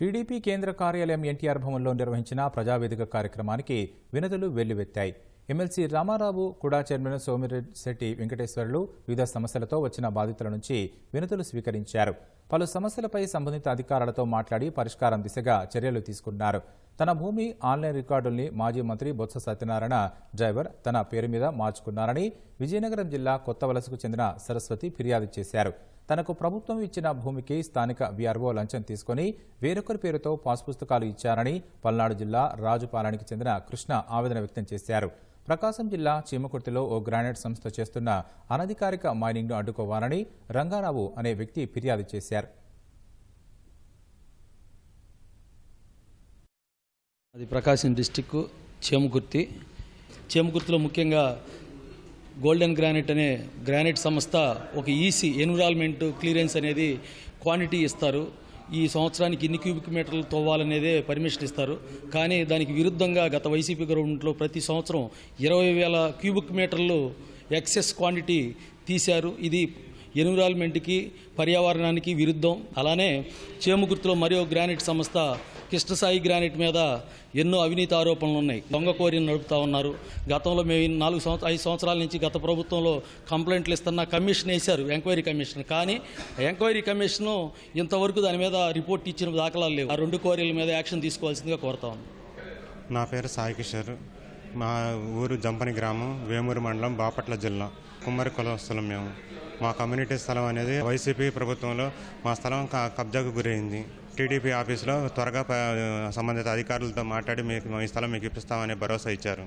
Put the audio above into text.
TDP కేంద్ర కార్యాలయం ఎన్టీఆర్ భవన్లో నిర్వహించిన ప్రజావేదిక కార్యక్రమానికి వినతులు వెల్లువెత్తాయి. ఎమ్మెల్సీ రామారావు, కుడా చైర్మన్ సోమిరెడ్డి వెంకటేశ్వర్లు వివిధ సమస్యలతో వచ్చిన బాధితుల నుంచి వినతులు స్వీకరించారు. పలు సమస్యలపై సంబంధిత అధికారులతో మాట్లాడి పరిష్కారం దిశగా చర్యలు తీసుకున్నారు. తన భూమి ఆన్లైన్ రికార్డుల్ని మాజీ మంత్రి బొత్స సత్యనారాయణ డ్రైవర్ తన పేరు మీద మార్చుకున్నారని విజయనగరం జిల్లా కొత్తవలసకు చెందిన సరస్వతి ఫిర్యాదు చేశారు. తనకు ప్రభుత్వం ఇచ్చిన భూమికి స్థానిక వీఆర్ఓ లంచం తీసుకుని వేరొకరి పేరుతో పాస్ పుస్తకాలు ఇచ్చారని పల్నాడు జిల్లా రాజుపాలెనికి చెందిన కృష్ణ ఆవేదన వ్యక్తం చేశారు. ప్రకాశం జిల్లా చీమకుర్తిలో ఓ గ్రానైట్ సంస్థ చేస్తున్న అనధికారిక మైనింగ్ను అడ్డుకోవాలని రంగారావు అనే వ్యక్తి ఫిర్యాదు చేశారు. అది ప్రకాశం డిస్టిక్ చీమకుర్తిలో ముఖ్యంగా గోల్డెన్ గ్రానైట్ అనే గ్రానైట్ సంస్థ ఒక ఈసీ ఎన్విరాన్మెంట్ క్లియరెన్స్ అనేది క్వాంటిటీ ఇస్తారు. ఈ సంవత్సరానికి ఇన్ని క్యూబిక్ మీటర్లు తవ్వాలనేదే పర్మిషన్ ఇస్తారు. కానీ దానికి విరుద్ధంగా గత వైసీపీ గవర్నమెంట్లో ప్రతి సంవత్సరం 20,000 క్యూబిక్ మీటర్లు ఎక్సెస్ క్వాంటిటీ తీశారు. ఇది ఎన్విరాన్మెంట్కి పర్యావరణానికి విరుద్ధం. అలానే చీమకుర్తిలో మరో గ్రానైట్ సంస్థ కృష్ణసాయి గ్రానైట్ మీద ఎన్నో అవినీతి ఆరోపణలు ఉన్నాయి. దొంగ కోరిని నడుపుతూ ఉన్నారు. గతంలో మేము 5 సంవత్సరాల నుంచి గత ప్రభుత్వంలో కంప్లైంట్లు ఇస్తున్న కమిషన్ వేశారు, ఎంక్వైరీ కమిషన్. కానీ ఎంక్వైరీ కమిషన్ ఇంతవరకు దాని మీద రిపోర్ట్ ఇచ్చిన దాఖలాలు లేవు. ఆ 2 కోరీల మీద యాక్షన్ తీసుకోవాల్సిందిగా కోరుతా ఉన్నాం. నా పేరు సాయి కిషోర్. మా ఊరు జంపని గ్రామం, వేమూరు మండలం, బాపట్ల జిల్లా. కుమ్మరి కులస్తులం మేము. మా కమ్యూనిటీ స్థలం అనేది వైసీపీ ప్రభుత్వంలో మా స్థలం కబ్జాకు గురైంది. టీడీపీ ఆఫీసులో త్వరగా సంబంధిత అధికారులతో మాట్లాడి మీ స్థలం మీకు ఇప్పిస్తామనే భరోసా ఇచ్చారు.